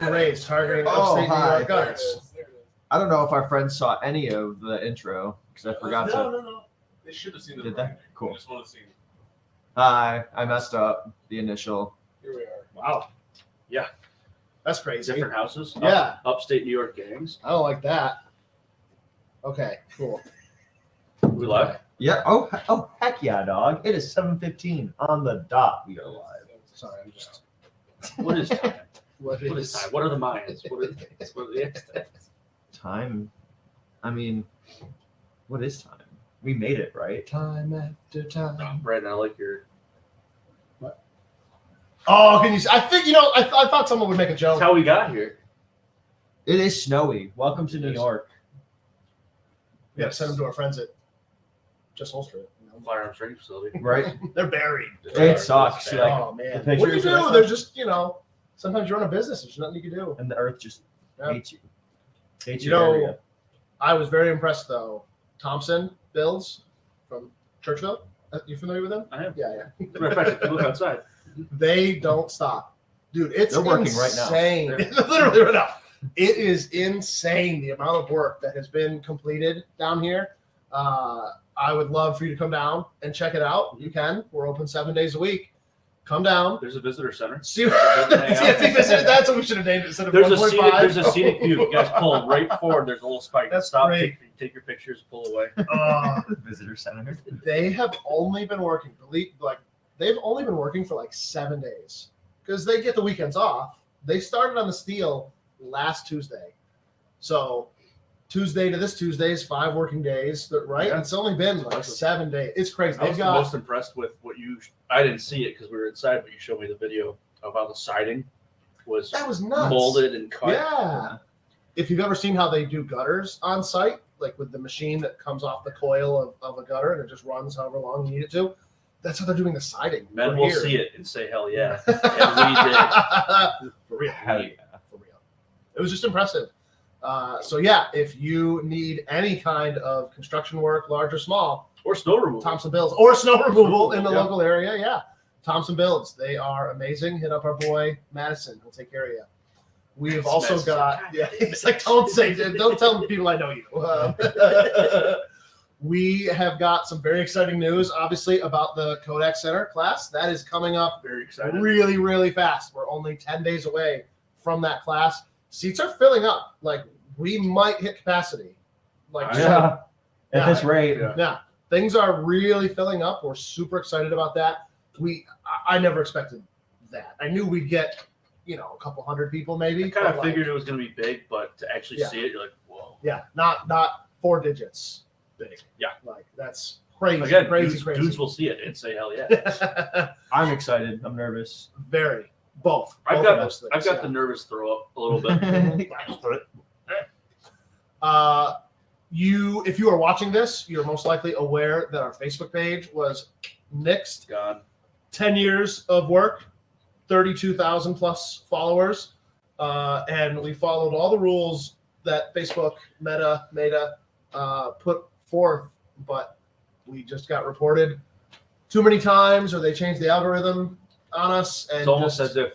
Rays targeting Oh, upstate New hi. York guns. I don't know if our friends saw any of the intro because I forgot to. No. They should have seen the Did they? branding. Cool. I just want to see. Hi, I messed up the initial. Here we are. Wow. Yeah. That's crazy. Different houses. Yeah. Upstate New York gangs. I don't like that. Okay, cool. We live. Yeah. Oh, heck yeah, dog! It is 7:15 on the dot. We are live. Sorry, I'm just. What is time? What What is time? What are the Mayans? What are the Aztecs? Time. I mean, what is time? We made it, right? Time after Oh, time. Brandon, I like your. Oh, can you? I think I thought someone would make a joke. That's how we got here. It is snowy. Welcome to It New is. York. We have to send them to our friends at Just Holster It. Firearms training facility. Right? They're buried. It sucks. Yeah. Like, Oh man. the What do you pictures do? and stuff. They're just sometimes you run a business. There's nothing you can do. and the earth just Yeah. hates you. Hates You your know, area. I was very impressed though. Bills from Churchville. You familiar with them? I am. Yeah. Matter of fact, if you look outside, They don't stop. Dude, it's They're working right now. insane. Literally right now. It is insane the amount of work that has been completed down here. I would love for you to come down and check it out. You can. We're open 7 days a week. Come down. there's a visitor center. See, that's what we should have named it instead of 1.5. There's a scenic view. You guys pull right forward. There's a little spike. That's Stop. great. Take your pictures. Pull away. Visitor center. They have only been working. They've only been working for like 7 days because they get the weekends off. They started on the steel last Tuesday, so Tuesday to this Tuesday is 5 working days. Right? Yeah. It's only been like 7 days. It's crazy. I was They've the got most impressed with what you. I didn't see it because we were inside, but you showed me the video of how the siding was that was nuts. molded and cut. Yeah. If you've ever seen how they do gutters on site, like with the machine that comes off the coil of a gutter and it just runs however long you need it to, that's how they're doing the siding. Men for will here. see it and say, "Hell yeah!" And we did. For real. Hell yeah. For real. It was just impressive. So yeah, if you need any kind of construction work, large or small, Or snow removal. Thompson Builds or snow removal in the Yeah. local area, yeah. Thompson Builds. They are amazing. Hit up our boy Madison. He'll take care of you. We've also Madison. got He's like, don't tell people I know you. We have got some very exciting news, obviously, about the Kodak Center class. That is coming up Very excited. really, really fast. We're only 10 days away from that class. Seats are filling up. Like, we might hit capacity. Like, Yeah. At this Yeah. rate. Yeah. yeah, things are really filling up. We're super excited about that. I never expected that. I knew we'd get, a couple hundred people maybe. I kind but, of figured it was going to be big, but to actually Yeah. see it, you're like, "Whoa!" Yeah, not 4 digits big. Yeah. Like, that's crazy, Again, crazy. dudes will see it and say, "Hell yeah!" I'm excited. I'm nervous. Very. Both. I've Both got of those things, I've got yeah. the nervous throw up a little bit. If you are watching this, you're most likely aware that our Facebook page was nixed. God, 10 years of work, 32,000 plus followers, and we followed all the rules that Facebook Meta put forth, but we just got reported too many times, or they changed the algorithm on us. And it's almost just- as if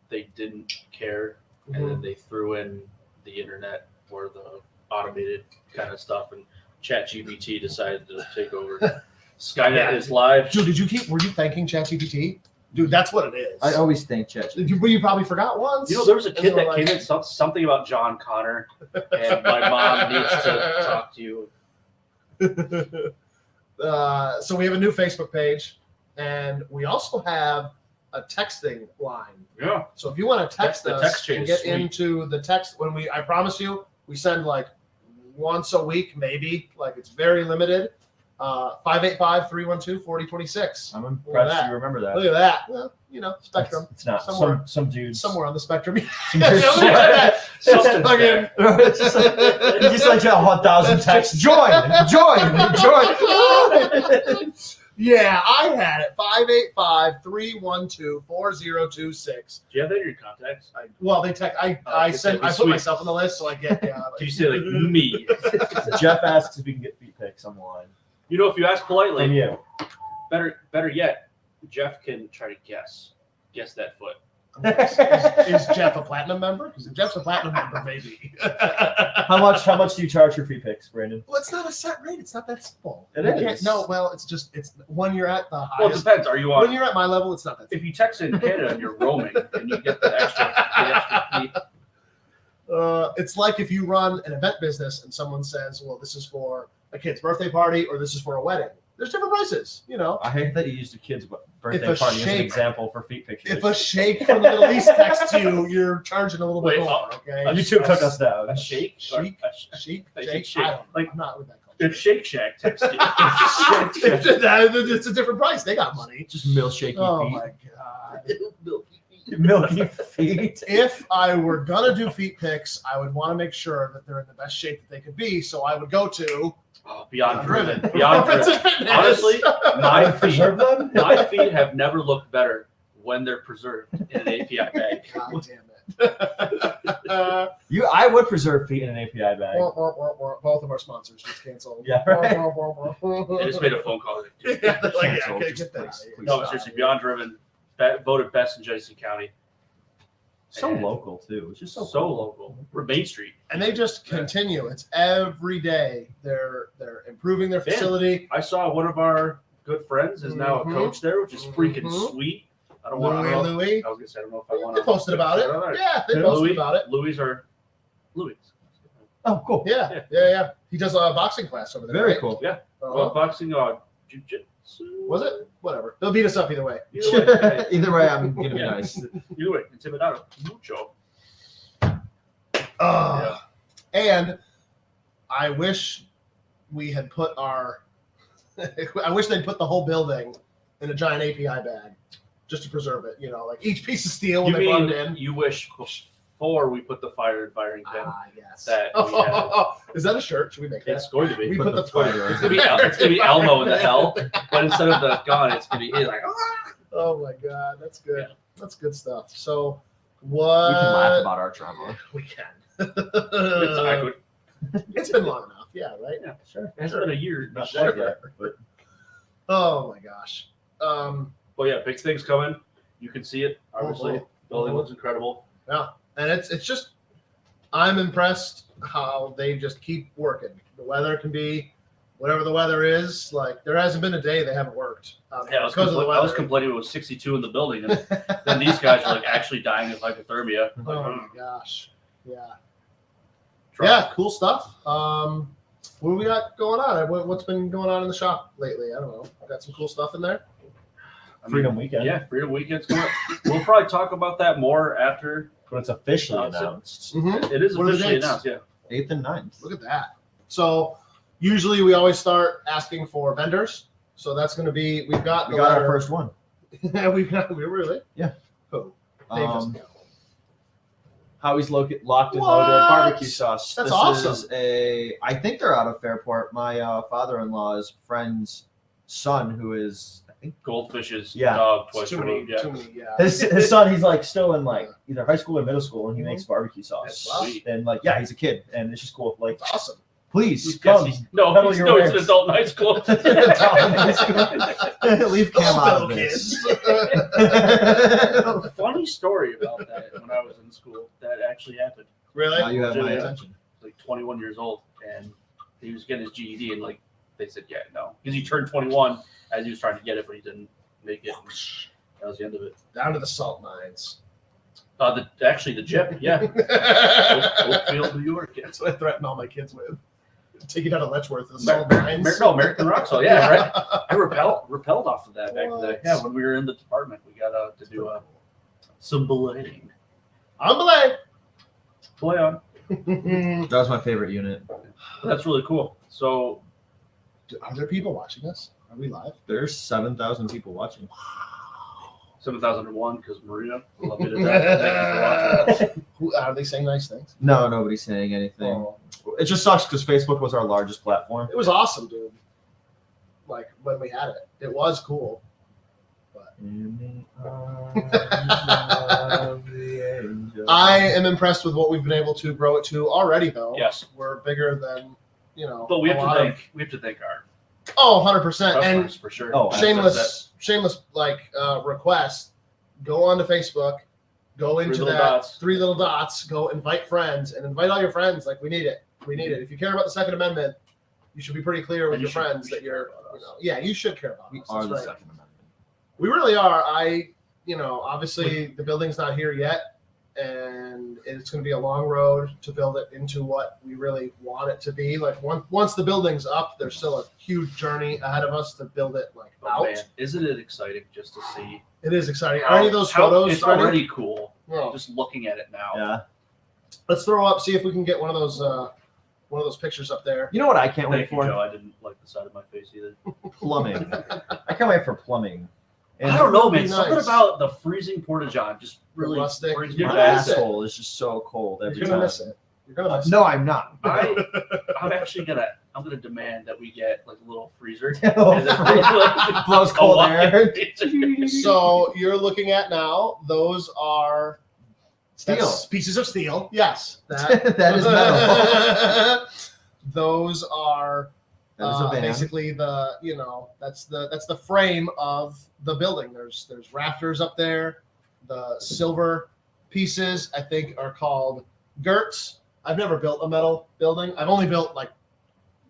they didn't care, and Mhm. then they threw in the internet or the automated kind of stuff, and ChatGPT decided to take over. Skynet Yeah. is live. Dude, were you thanking ChatGPT? Dude, that's what it is. I always think ChatGPT. You probably forgot once. There was a And kid they that were came like- in something about John Connor, and my mom needs to talk to you. So we have a new Facebook page, and we also have a texting line. Yeah, So if you want to text The us text chain and is get sweet. into the text, I promise you, we send like once a week, maybe. Like, it's very limited. 585-312-4026. I'm Look at impressed that. you remember that. Look at that. Well, spectrum. It's not. Somewhere. Some dudes. Somewhere on the spectrum. Some dudes- Something's Fucking- It's just like, you just like a 1,000 texts. Join. Yeah, I had it. 585-312-4026. do you have that in your contacts? They text. I Okay, sent. that'd be I put sweet. myself on the list, so I get. Yeah. Do you say like me? Jeff asks if we can get feet pics on the line. If you ask politely, And you. better yet, Jeff can try to guess that foot. Is Jeff a platinum member? Because if Jeff's a platinum member, maybe. How much do you charge for feet pics, Brandon? Well, it's not a set rate. It's not that simple. It You is. can't- No, well, it's when you're at the Well, it highest. depends. Are you When on? you're at my level, it's not that. If you text in Canada and you're roaming, and you get the extra fee. It's like if you run an event business and someone says, "Well, this is for a kid's birthday party or this is for a wedding." There's different prices, you know. I hate that you used a kid's birthday If a party as an sheikh- example for feet pictures. If a sheikh from the Middle East texts you, you're charging a little bit Wait, more. Okay. YouTube took us down. A shake? Sheik? Or a Sheik, I Jake, think shake. I don't know. Like- I'm not with that culture. If Shake Shack texted you. It's a different price. They got money. Just milkshaky Oh feet. my god. Milky feet. If I were gonna do feet pics, I would want to make sure that they're in the best shape that they could be. So I would go to Oh, Beyond Driven. Driven. Beyond Performance Driven. and Fitness. Honestly, my feet, Preserve them? my feet have never looked better when they're preserved in an API bag. God damn it. I would preserve feet in an API bag. Both of our sponsors just canceled. Yeah, right. I just made a phone call. Yeah, they're like, yeah, Cancel. okay, Just get that please, out of here. please No, stop. seriously, Beyond Driven voted best in Genesee County. So And local too. It's just so So local. We're Main Street. And they just continue. It's every day. They're improving their Yeah. facility. I saw one of our good friends is now Mhm. a coach there, which is freaking Mhm. sweet. I don't want to. Louis. I was gonna say I don't know if I want They to. posted about it. Yeah, they posted Louis, about it. Louis. Oh, cool. Yeah, yeah. He does a boxing class over there. Very right? cool. Uh-huh. Boxing, jiu-jitsu. Was it? Whatever. They'll beat us up either way. Either way, Either way, I'm gonna be Yeah. nice. either way, intimidado mucho. And I wish we had put our. I wish they'd put the whole building in a giant API bag, just to preserve it. You know, like each piece of steel when You they brought mean it in. you wish before we put the fire and firing pin? Yes. That we have. Is that a shirt? Should we make that? It's going to be. We Put put the the fire It's gonna be Elmo in the hell, but instead of the gun, it's gonna be he's like. "Ah." Oh my god, that's good. Yeah. That's good stuff. So what? We can laugh about our trauma. We can. It's awkward. It's been long enough. Yeah, right. Yeah, Sure. it hasn't been a year. Not Sure. quite yet, but Oh my gosh. Well, yeah, big things coming. You can see it. Obviously, building looks incredible. And it's just, I'm impressed how they just keep working. The weather can be whatever the weather is. Like there hasn't been a day they haven't worked Yeah, I was, because of the I was weather. complaining it was 62 in the building, and then these guys are like actually dying of hypothermia. Oh Like, my gosh. Yeah. try. Yeah. Cool stuff. What do we got going on? What's been going on in the shop lately? I don't know. Got some cool stuff in there. I mean, Freedom Weekend. Yeah, Freedom Weekend's coming. We'll probably talk about that more after. But it's officially Announce it. announced. Mm-hmm. It is What are the officially dates? announced. Yeah. 8th and 9th. Look at that. So usually we always start asking for vendors. So that's going to be, we've got We the got our letter. first one. We really? Yeah. Who? Dave doesn't Um, know. Howie's locked and loaded What? barbecue sauce. That's this awesome. Is I think they're out of Fairport. My father-in-law's friend's son, who is I think Goldfish's Yeah. dog It's twice too removed. many, Yeah. too many, yeah. his son. He's like still in like either high school or middle school, and he makes barbecue sauce. That's sweet. And like yeah, he's a kid, and it's just cool. Like It's awesome. please Yes, come. no, pedal he's, your no, he's an wares. adult in high school. Leave Cam out of Little this. Funny story about that when I was in school. That actually happened. Really? Now you have my Yeah. attention. Like 21 years old, and he was getting his GED, and like they said, yeah, no, because he turned 21 as he was trying to get it, but he didn't make it. That was the end of it. Down to the salt mines. Actually, the JIP, yeah, Oakfield, New York. Yeah. That's what I threaten all my kids with. Take it out of Letchworth, the Mer- salt mines. No, American Rock Salt. Yeah, right. I repelled off of that back in the day. What? Yeah, when we were in the department, we got to do some belaying. I'm Belay. Boy on. That was my favorite unit. That's really cool. So Are there people watching us? Are we live? There's 7,000 people watching. 7001 because Maria love me to death. Thank you for watching. Who are they saying nice things? No, nobody's saying anything. Oh, It just sucks because Facebook was our largest platform. it was awesome, dude. Like when we had it, it was cool. I am impressed with what we've been able to grow it to already, though. Yes. We're bigger than But we a have lot to of- thank our 100%. And customers for sure. Oh, shameless like request, go onto Facebook, Go Three into little that dots. 3 little dots. Go invite friends and invite all your friends. Like, we need it. We need it. If you care about the Second Amendment, you should be pretty clear with And your you should- friends you that should care you're, about us. yeah, you should care about We us. are That's the right. Second Amendment. We really are. Obviously the building's not here yet, and it's going to be a long road to build it into what we really want it to be. Like, once the building's up, there's still a huge journey ahead of us to build it Oh, out. man, isn't it exciting just to see? It is exciting. Are any of those photos It's ready? already cool. Oh, Just looking at it now. Yeah. let's throw up. See if we can get one of those pictures up there. You know what I can't wait Thank you, for? Joe. I didn't like the side of my face either. Plumbing. I can't wait for plumbing. And I don't know, That'd man. be Something nice. about the freezing porta john just really rustic. brings me You're my gonna back. miss it. asshole is just so cold every You're gonna time. miss it. You're gonna miss No, I'm not. I'm actually gonna demand that we get like a little freezer. Oh, And then, like, blows a cold wine- air. it. So you're looking at now. Those are Steel. that's pieces of steel. Yes, that That is metal. Those are That is a van. basically that's the frame of the building. There's rafters up there. The silver pieces, I think, are called girts. I've never built a metal building. I've only built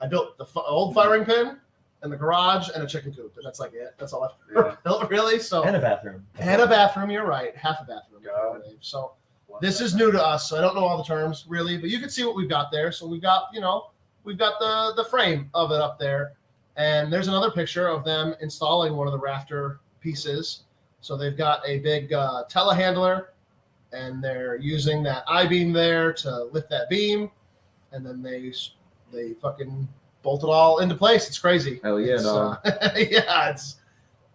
I built the old firing pin and the garage and a chicken coop, and that's like it. That's all I've Yeah. built, really. So And a bathroom. and a bathroom. You're right, half a bathroom. God. So this is new to us, so I don't know all the terms really, but you can see what we've got there. So we've got the frame of it up there, and there's another picture of them installing one of the rafter pieces. So they've got a big telehandler, and they're using that I-beam there to lift that beam, and then they fucking bolt it all into place. It's crazy. Hell yeah, It's, dog. yeah,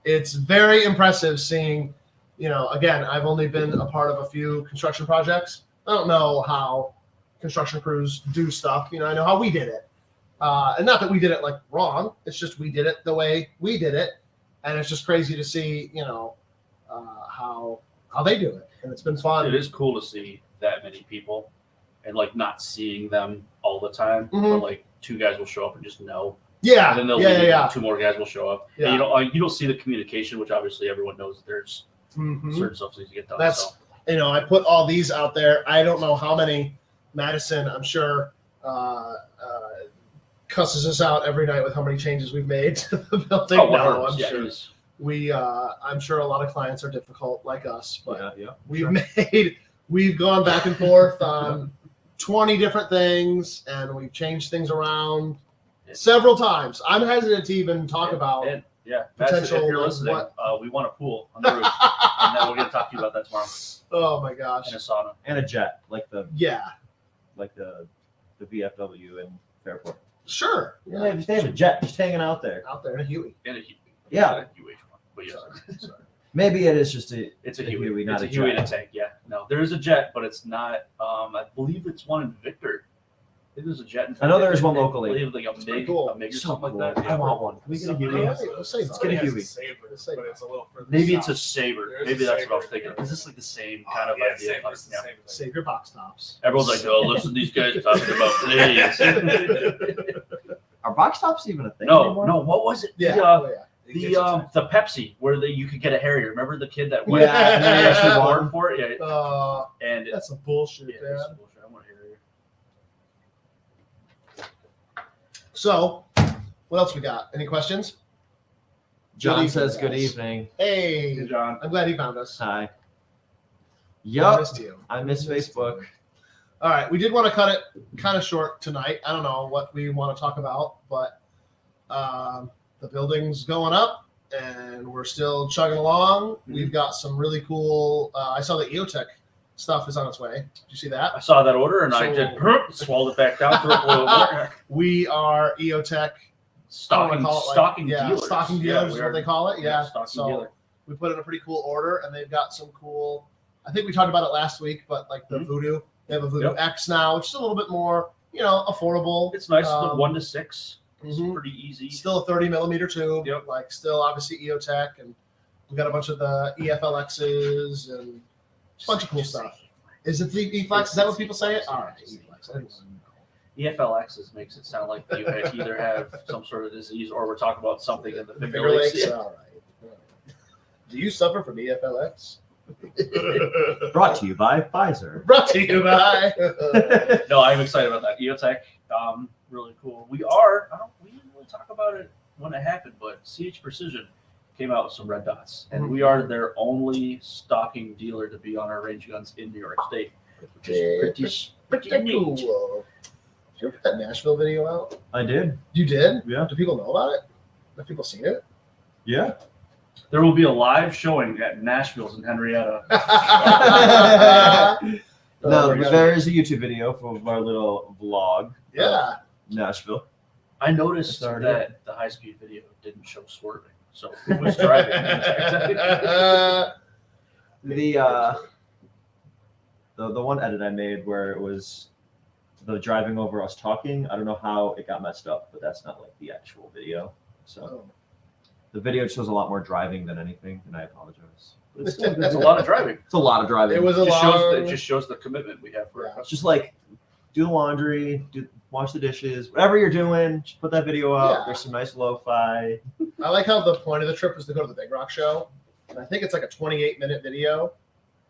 it's very impressive seeing. Again, I've only been a part of a few construction projects. I don't know how construction crews do stuff. I know how we did it. And not that we did it like wrong. It's just we did it the way we did it. And it's just crazy to see, how they do it. And it's been fun. It is cool to see that many people and like not seeing them all the time. Mhm. But like 2 guys will show up and just know. Yeah. And then they'll Yeah. leave, Yeah. and 2 more guys will show up. Yeah. And you don't see the communication, which obviously everyone knows that there's Mhm. certain stuff that needs to get done. That's- so. I put all these out there. I don't know how many. Madison, I'm sure, cusses us out every night with how many changes we've made to the building. Oh, now, wow. I'm Yeah, sure. it is. I'm sure a lot of clients are difficult like us, but Yeah. we've gone back and forth on 20 different things, and we've changed things around several times. I'm hesitant to even talk about. And, yeah, Madison, potential, if you're like, listening, what- we want a pool on the roof. And then we're going to talk to you about that tomorrow. Oh my gosh. And a sauna. And a jet, like the Yeah. VFW in Fairport. Sure. They have a jet just hanging out there. Out there in a Huey. And a Yeah. UH one. But yeah. Sorry. Maybe it is just a. It's a A Huey. Huey, not It's a a Huey jet. and a tank. Yeah. No, there is a jet, but it's not. I believe it's one in Victor. I think there's a jet in I know there's Victor. one I locally. believe like a That's pretty MiG, cool. a MiG or So something cool. like that. I want one. Can we get a Somebody Huey? has- Let's say Let's get a somebody has Huey. Saber, Let's say but it's a little further Maybe it's a south. Saber. There is Maybe a that's what I was Saber thinking. here. Because it's like the same kind of Yeah, idea. Saber's Like, the yeah. same as Save your box tops. Everyone's like, oh, listen to these guys talking about please. Are box tops even a thing No, anymore? no, what was it? Yeah. The, Oh, yeah. It gets you the Pepsi where you could get a Harrier. Remember the kid that went Yeah. and then he actually won for it? Yeah. And That's some bullshit, yeah, man. it's bullshit. I want a Harrier. So, what else we got? Any questions? John evening, says good guys. evening. Hey, Hey, John. I'm glad he found us. Hi. I Yup. missed you. I miss Facebook. All right, we did want to cut it kind of short tonight. I don't know what we want to talk about, but the building's going up, and we're still chugging along. We've got some really cool. I saw the EOTech stuff is on its way. Did you see that? I saw that order and I So- just swallowed it back down. Threw it away. We are EOTech Stocking dealers. Stocking Yeah, dealers we is are- what they call it. Yeah. stocking So dealer. we put in a pretty cool order, and they've got some cool. I think we talked about it last week, but like the Mhm. Voodoo, they have a Voodoo Yep. X now, which is a little bit more, affordable. It's nice. The Um, 1 to 6. It's mhm. pretty easy. Still a 30 mm tube. Yep. Like still obviously EOTech, and we got a bunch of the EFLXs and a bunch of cool stuff. Is it the E-Flex? Is that what people say it? All right, E-Flex. I didn't know. EFLXs makes it sound like you either have some sort of disease or we're talking about something in the Finger Finger Lakes. Lakes. Yeah. All right. Do you suffer from EFLX? Brought to you by Pfizer. Brought to you by. No, I'm excited about that. EOTech, really cool. We didn't really talk about it when it happened, but CH Precision came out with some red dots, and we are their only stocking dealer to be on our range guns in New York State, which is pretty Cool. neat. Did you ever put that Nashville video out? I did. You did? Yeah. Do people know about it? Have people seen it? Yeah. There will be a live showing at Nashville's in Henrietta. No, there is a YouTube video for our little vlog. Yeah. Nashville. I noticed Started. that the high-speed video didn't show swerving, so who was driving? The one edit I made where it was the driving over us talking. I don't know how it got messed up, but that's not like the actual video. So the video shows a lot more driving than anything, and I apologize. But it's still good. It's a lot of driving. It's a lot of driving. It was a It just shows the commitment we have for Yeah. our It's just like do the laundry, wash the dishes, whatever you're doing. Just put that video up. Yeah. There's some nice lo-fi. I like how the point of the trip was to go to the Big Rock show. And I think it's like a 28-minute video.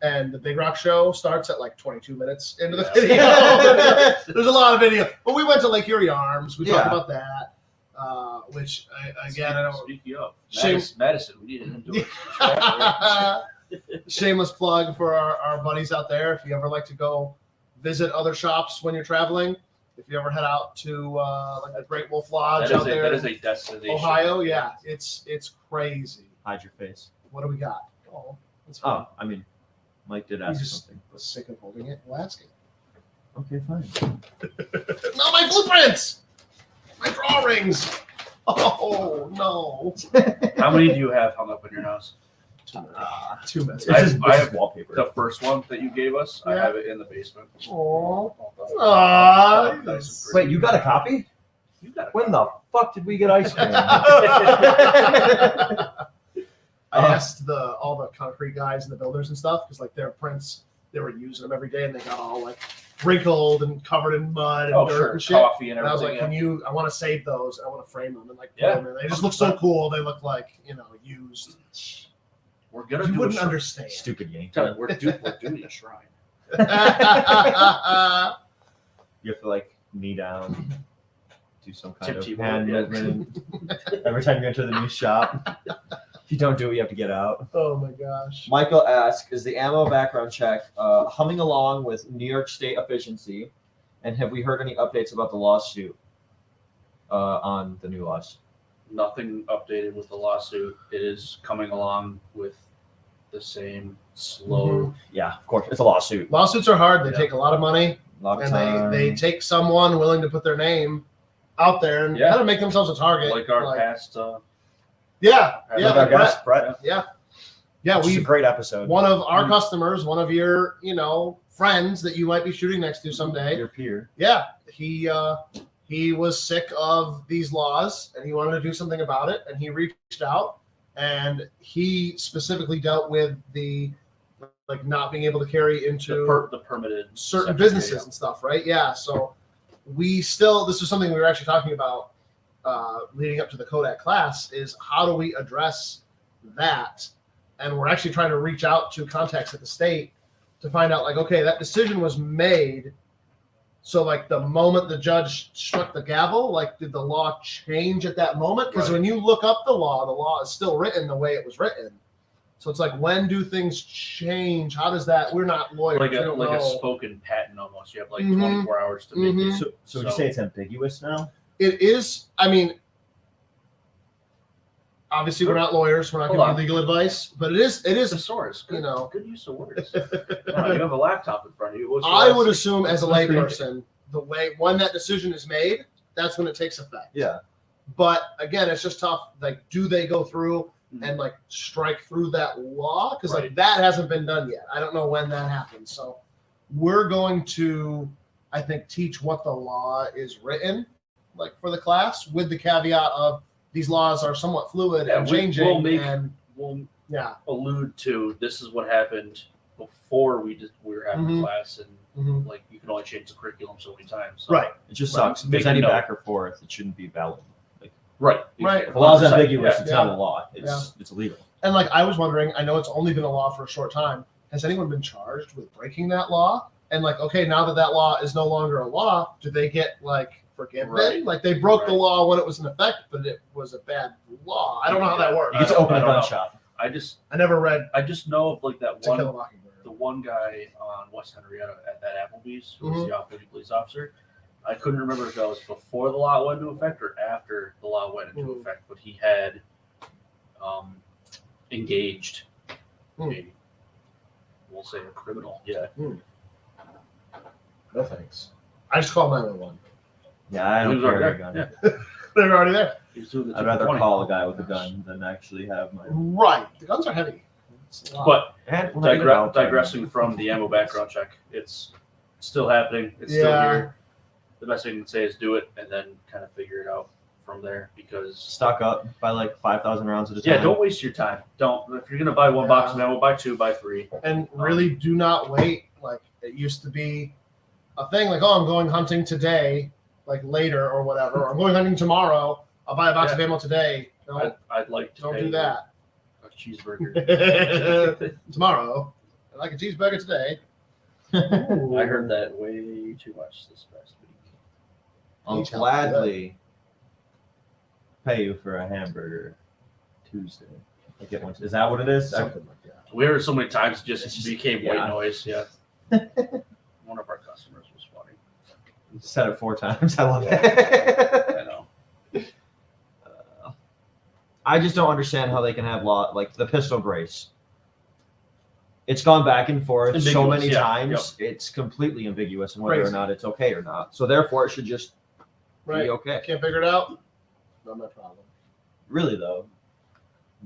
And the Big Rock show starts at like 22 minutes into the Yeah. video. There's a lot of video. But we went to Lake Erie Arms. We talked Yeah. about that. Which, I don't. Speaking of Shame- Madison, we needed him to do it. Shameless plug for our buddies out there. If you ever like to go visit other shops when you're traveling, if you ever head out to like the Great Wolf Lodge out there, That is a destination. Ohio, yeah, it's crazy. Hide your face. What do we got? Oh, that's fine. Oh, I mean, Mike did ask just something. was sick of holding it. We'll ask it. Okay, fine. No, my blueprints, my drawings. Oh no, How many do you have hung up in your house? too many. It's I- just, I it's have just wallpaper. The first one that you gave us, I Yeah. have it in the basement. Oh, Nice and Wait, you got a copy? You got it. When the fuck did we get ice cream? I asked all the concrete guys and the builders and stuff because like their prints, they were using them every day and they got all like wrinkled and covered in mud and Oh, dirt sure. and shit. Coffee and And I was everything. like, I want to save those. I want to frame them and like put Yeah. them in. They just look so cool. They look like, used. We're gonna You do wouldn't a shrine. understand. Stupid Yankee. Tell you, we're doing a shrine. You have to like knee down, do some kind of Tip-tip, hand yeah. movement. Every time you enter the new shop. If you don't do it, you have to get out. Oh my gosh. Michael asks, is the ammo background check humming along with New York State efficiency? And have we heard any updates about the lawsuit on the new laws? Nothing updated with the lawsuit. It is coming along with the same slow. Yeah, of course. It's a lawsuit. Lawsuits are hard. They Yeah. take a lot of money, A lot of and time. they take someone willing to put their name out there and Yeah. kind of make themselves a target. Like our past. Yeah, Like yeah, Like our like Brett. guest, Brett. Yeah, Which is a we great episode. one of our customers, one of your friends that you might be shooting next to someday. Your peer. Yeah, he was sick of these laws and he wanted to do something about it, and he reached out and he specifically dealt with the like not being able to carry into The permitted certain section, businesses yeah. and stuff, right? Yeah. So this was something we were actually talking about leading up to the Kodak class is how do we address that? And we're actually trying to reach out to contacts at the state to find out like, okay, that decision was made. So like the moment the judge struck the gavel, like did the law change at that moment? Because Right. when you look up the law is still written the way it was written. So it's like, when do things change? How does that? We're not lawyers. Like we a don't like know. a spoken patent almost. You have like Mhm. 24 hours to make Mhm. it. So would you say it's ambiguous now? It is. I mean, obviously we're not lawyers. We're not Hold giving on. legal advice, but it is. It It's a is. source. Good, You know. good use of words. No, you have a laptop in front of you. What's your I last- would assume as a Let's read it. layperson, the way when that decision is made, that's when it takes effect. Yeah. But again, it's just tough. Like, do they go through Mhm. and like strike through that law? Because like Right. that hasn't been done yet. I don't know when that happens. So we're going to, I think, teach what the law is written, like for the class, with the caveat of these laws are somewhat fluid Yeah, and we'll changing. make- and We'll yeah. allude to this is what happened before we were having Mhm. class, and Mhm. like you can only change the curriculum so many times. So- Right. It just Right. sucks. If Make there's a any note. back or forth, it shouldn't be valid. Right. Right. If the law's 100%, ambiguous, yeah. it's not a law. It's illegal. And like I was wondering, I know it's only been a law for a short time. Has anyone been charged with breaking that law? And like, okay, now that law is no longer a law, do they get like forgiven? Right. Like they broke the Right. law when it was in effect, but it was a bad law. I don't know how that works. You get to I open a don't gun know. shop. I just know of like that To Kill a one, Mockingbird. the one guy on West Henrietta at that Applebee's who was Mhm. the off-duty police officer. I couldn't remember if that was before the law went into effect or after the law went into Mhm. effect, but he had engaged a, we'll say, a criminal. Yeah. No thanks. I just call 911. Yeah, I He don't was already carry a there. gun. Yeah. They're already there. He was doing the I'd rather 220. call a guy with a gun than actually have my. Right. The guns are heavy. It's a lot. But And when I get out there- digressing from the ammo background check, it's still happening. It's still Yeah. here. The best thing I can say is do it and then kind of figure it out from there because stock up, buy like 5,000 rounds at a time. yeah, don't waste your time. Don't if you're gonna buy one box of Yeah. ammo, buy two, buy three. And really do not wait. Like it used to be a thing like, oh, I'm going hunting today, like later or whatever. Or I'm going hunting tomorrow. I'll buy a box of ammo today. No, I'd like to don't pay do that. a cheeseburger. Tomorrow. I like a cheeseburger today. I heard that way too much this past week. I'll Each gladly pay you for a hamburger Tuesday. I get one. Is that what it is? Something like that. We heard it so many times, it just It's just- became yeah. white noise. Yeah. One of our customers was funny. Said it 4 times. I love it. I know. I just don't understand how they can have law like the pistol brace. It's gone back and forth so Ambiguous, many yeah, times. It's completely ambiguous on whether Crazy. or not it's okay or not. So therefore, it should just Right. be okay. Can't figure it out? Not my problem. Really though,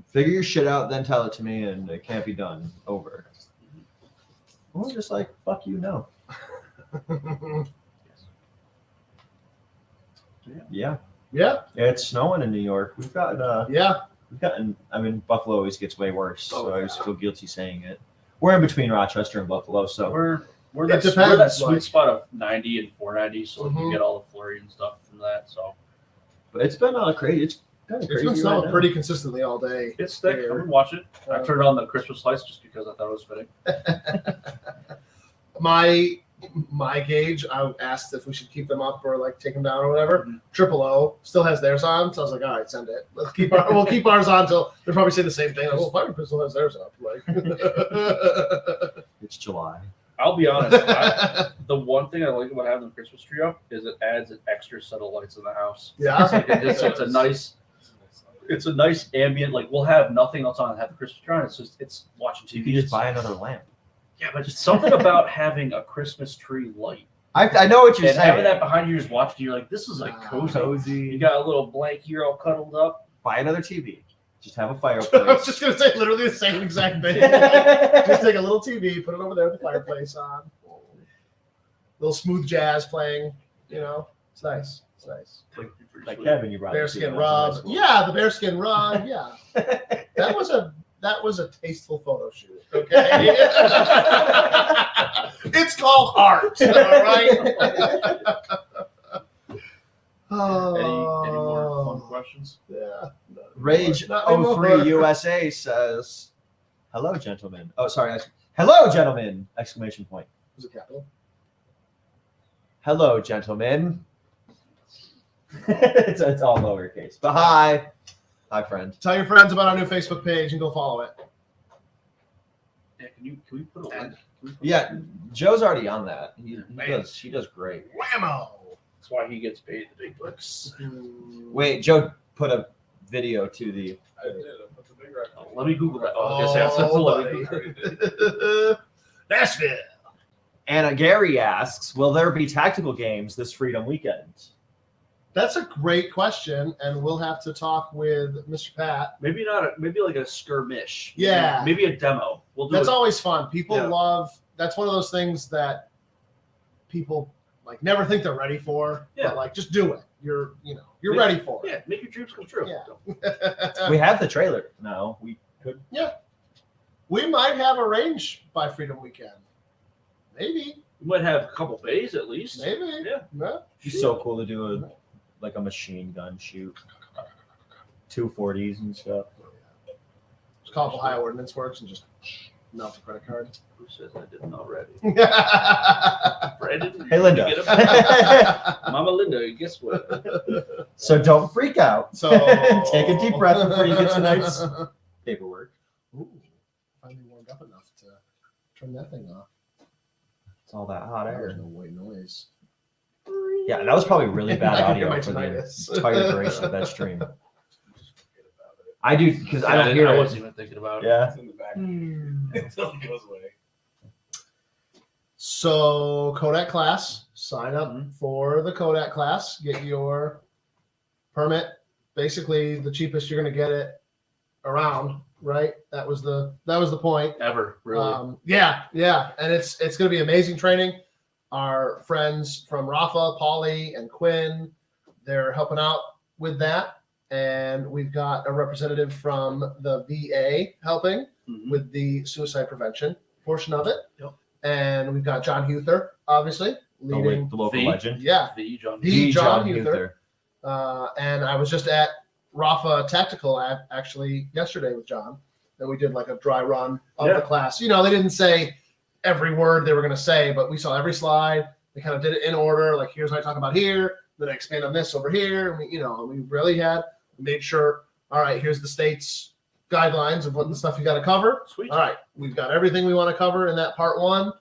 figure your shit out, then tell it to me, and it can't be done. Over. Or just like fuck you, no. Yeah, Yeah. it's snowing in New York. We've gotten Yeah. I mean, Buffalo always gets way worse, so Oh, I always yeah. feel guilty saying it. We're in between Rochester and Buffalo, so We're It that depends, sweet like- spot of 90 and 490, so you Mhm. get all the flurry and stuff from that. So but it's been crazy. It's kind of It's crazy. been snowing right now. pretty consistently all day. it's thick. Here. I'm gonna watch it. I Uh, turned on the Christmas lights just because I thought it was fitting. My gauge, I asked if we should keep them up or like take them down or whatever. Mhm. Triple O still has theirs on, so I was like, all right, send it. We'll keep ours on until they'll probably say the same thing. Like, well, Fire Pistol has theirs up. Like, It's July. I'll be honest. The one thing I like about having the Christmas tree up is it adds an extra set of lights in the house. yeah, It's a nice ambient. Like we'll have nothing else on. Have the Christmas tree on. It's watching TV. You can just It's- buy another lamp. Yeah, but just something about having a Christmas tree light I know what you're and saying. having that behind you, just watching. You're like, this is like cozy. You Cozy. got a little blanket here all cuddled up. Buy another TV. Just have a I was fireplace. just gonna say literally the same exact thing. Just take a little TV, put it over there with the fireplace on, little smooth jazz playing. You know, it's nice. It's nice. Like Kevin, you brought it to Bearskin when I was rug. in high school. Yeah, the bearskin rug. Yeah, that was a tasteful photo shoot. Okay, it's called art. All right. Any more fun questions? Yeah. Rage Not anymore. 03 USA says, "Hello, gentlemen." Oh, sorry. Hello, gentlemen! Exclamation point. Was it capital? Hello, gentlemen. it's all lowercase. But hi, friend. Tell your friends about our new Facebook page and go follow it. Yeah, can we put a link? Can we put Yeah, Joe's already on that. He Man. does. He does great. Whammo. That's why he gets paid the big bucks. Wait, Joe put a video to the. I did. I put the big record. Oh, let me Google that. Oh, I was gonna say, I let me buddy. Google it. Nashville. Anna Gary asks, "Will there be tactical games this Freedom Weekend?" That's a great question, and we'll have to talk with Mr. Pat. Maybe not. Maybe like a skirmish. Yeah. Maybe a demo. We'll do That's it. always fun. People Yeah. love. That's one of those things that people like never think they're ready for. Yeah. But like, just do it. You're Yeah. ready for it. Yeah, make your dreams come true. Yeah. We have the trailer now. We could. We might have a range by Freedom Weekend. Maybe. We might have a couple bays at least. Maybe. Yeah. No? It'd be so cool to do a machine gun shoot, 240s and stuff. Just call up Ohio Ordinance Works and just melt the credit card. Who says I didn't already? That's Brandon? Hey, Linda. You get up? Mama Linda, guess what? So don't freak out. So Take a deep breath before you get tonight's paperwork. Ooh, finally warmed up enough to turn that thing off. It's all that hot There's air. no white noise. Yeah, that was probably really bad I can hear audio my for the tinnitus. entire duration of that stream. Just forget about it. I do because I don't hear I it. wasn't even thinking about it. Yeah. It's in the back until it goes away. So Kodak class, sign up Mhm. for the Kodak class, get your permit. Basically, the cheapest you're going to get it around, right? That was the point. Ever, really. Yeah, and it's going to be amazing training. Our friends from Rafa, Paulie, and Quinn, they're helping out with that, and we've got a representative from the VA helping Mhm. with the suicide prevention portion of it. Yep. And we've got John Huther, obviously, The leading. local The- legend. Yeah. The John. The John Huther. And I was just at Rafa Tactical actually yesterday with John, and we did like a dry run of Yeah. the class. You know, they didn't say every word they were going to say, but we saw every slide. They kind of did it in order. Like, here's what I talk about here. Then I expand on this over here. And we really made sure, all right, here's the state's guidelines of what the stuff you got to cover. Sweet. All right, we've got everything we want to cover in that part one.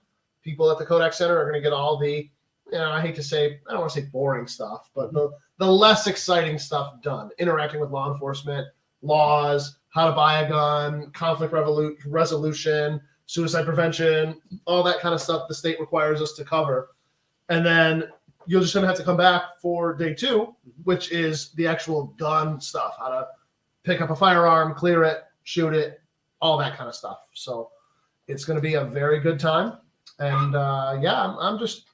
People at the Kodak Center are going to get all the, I hate to say, I don't want to say boring stuff, but the less exciting stuff done. Interacting with law enforcement, laws, how to buy a gun, conflict resolution, suicide prevention, all that kind of stuff the state requires us to cover. And then you're just going to have to come back for day 2, which is the actual gun stuff, how to pick up a firearm, clear it, shoot it, all that kind of stuff. So it's going to be a very good time. And I'm just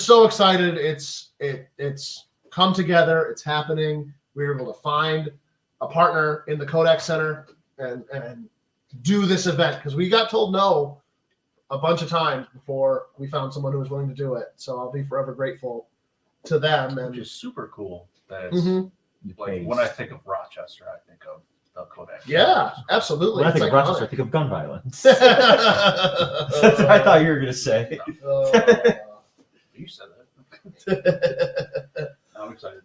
so excited. It's come together. It's happening. We were able to find a partner in the Kodak Center and do this event because we got told no a bunch of times before we found someone who was willing to do it. So I'll be forever grateful to them. And Which is super cool. That it's, Mhm. like, when I think of Rochester, I think of the Kodak. Yeah, absolutely. When I It's think of iconic. Rochester, I think of gun violence. That's what I thought you were gonna say. You said that. I'm excited.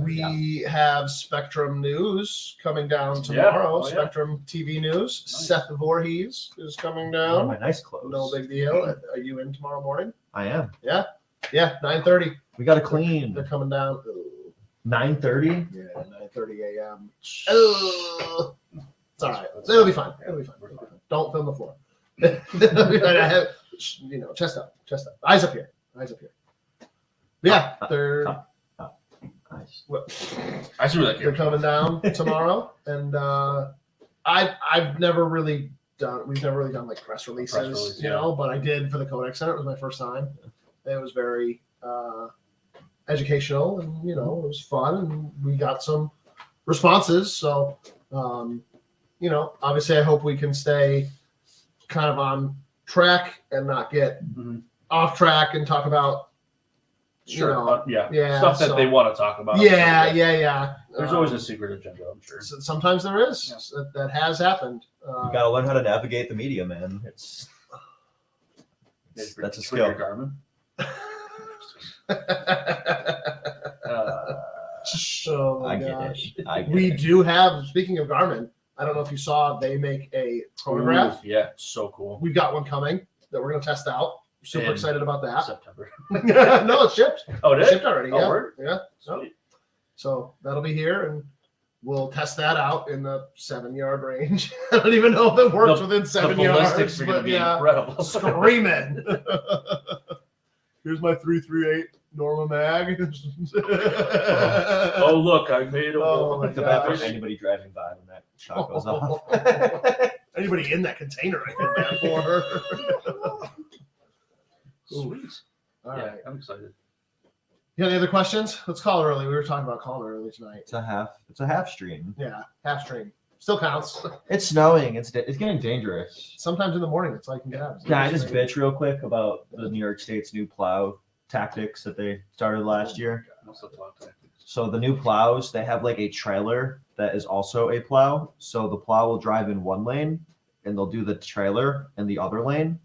We have Spectrum News coming down tomorrow. Oh, yeah. Spectrum TV News. Nice. Seth Voorhees is coming Oh, down. my nice clothes. No big deal. Are you in tomorrow morning? I am. Yeah, 9:30. We got to clean. They're coming down. 9:30. Yeah, 9:30 a.m. Oh, it's all right. It'll be fine. It'll be fine. Don't film the floor. It'll be fine. I have, chest up, eyes up here. Yeah, they're Nice. I see where that they're came from. coming down tomorrow, and I've never really done. We've never really done like press releases, yeah. but I did for the Kodak Center. It was my first time. It was very educational, and it was fun, and we got some responses. So, obviously, I hope we can stay kind of on track and not get Mhm. off track and talk about Sure. yeah, Stuff that so- they want to talk about. yeah. There's always a secret agenda, I'm sure. Sometimes there is. That has happened. You gotta learn how to navigate the media, man. That's a For skill. your Garmin. Oh my I get gosh. it. I get We it. do have, speaking of Garmin, I don't know if you saw, they make a chronograph. Ooh, yeah, so cool. We've got one coming that we're going to test out. Super In excited about that. September. No, it's shipped. Oh, it is? Shipped already. Oh, Yeah. word? Yeah. Sweet. So that'll be here, and we'll test that out in the 7-yard range. I don't even know if it works within The 7 yards, ballistics are going to but be yeah, incredible. screaming. Here's my 338 Norma mag. Oh, look, I made a Oh, my Look at that gosh. for anybody driving by when that shot goes off. Anybody in that container, I feel bad for. Sweet. All Yeah, right. I'm excited. You got any other questions? Let's call early. We were talking about calling early tonight. It's a half stream. Yeah, half stream. Still counts. It's snowing. It's getting dangerous. Sometimes in the morning, it's all you can get. Can I just bitch real quick about the New York State's new plow tactics that they started last year? What's the plot tactics? So the new plows, they have like a trailer that is also a plow. So the plow will drive in one lane and they'll do the trailer in the other lane.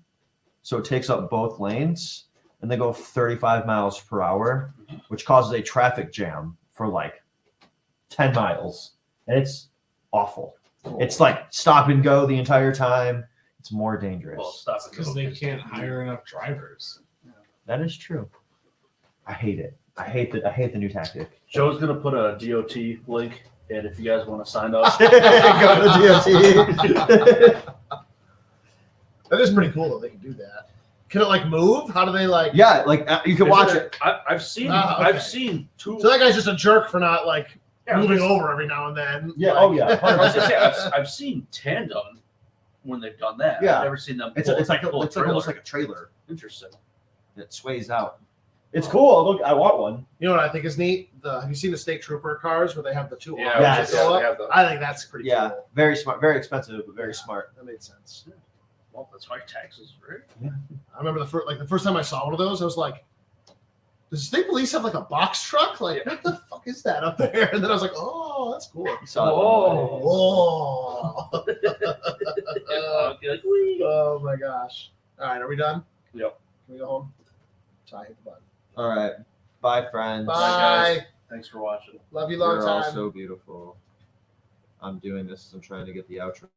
So it takes up both lanes and they go 35 miles per hour, which causes a traffic jam for like 10 miles. And it's awful. It's like stop and go the entire time. It's more dangerous. Well, stop it. Because they can't hire enough drivers. That is true. I hate it. I hate the new tactic. Joe's gonna put a DOT link, and if you guys want to sign up, Go to DOT. That is pretty cool that they can do that. Can it like move? How do they like? Yeah, like you can watch it. I've seen. Ah, okay. I've seen two. So that guy's just a jerk for not like Yeah, I was moving gonna- over every now and then. Yeah, Like- oh, yeah. I was gonna say, I've seen tandem when they've done that. Yeah. I've never seen them. It's pull- like pull a it's like almost trailer. like a trailer Interesting. that sways out. It's cool. Look, I want one. You know what I think is neat? Have you seen the state trooper cars where they have the two arms Yes. that go up? they have the- I think that's pretty Yeah, cool. very smart, very expensive, but very smart. That made sense. Well, that's why taxes, right? I remember the first time I saw one of those, I was like, "Does the state police have like a box truck? Like, what the fuck is that up there?" And then I was like, "Oh, that's cool." You saw it. Oh, You're like, "Wee." oh my gosh! All right, are we done? Yep. Can we go home? So I hit the button. All right. Bye, friends. Bye. Thanks for watching. Love you long You're all time. so beautiful. I'm doing this. I'm trying to get the outro.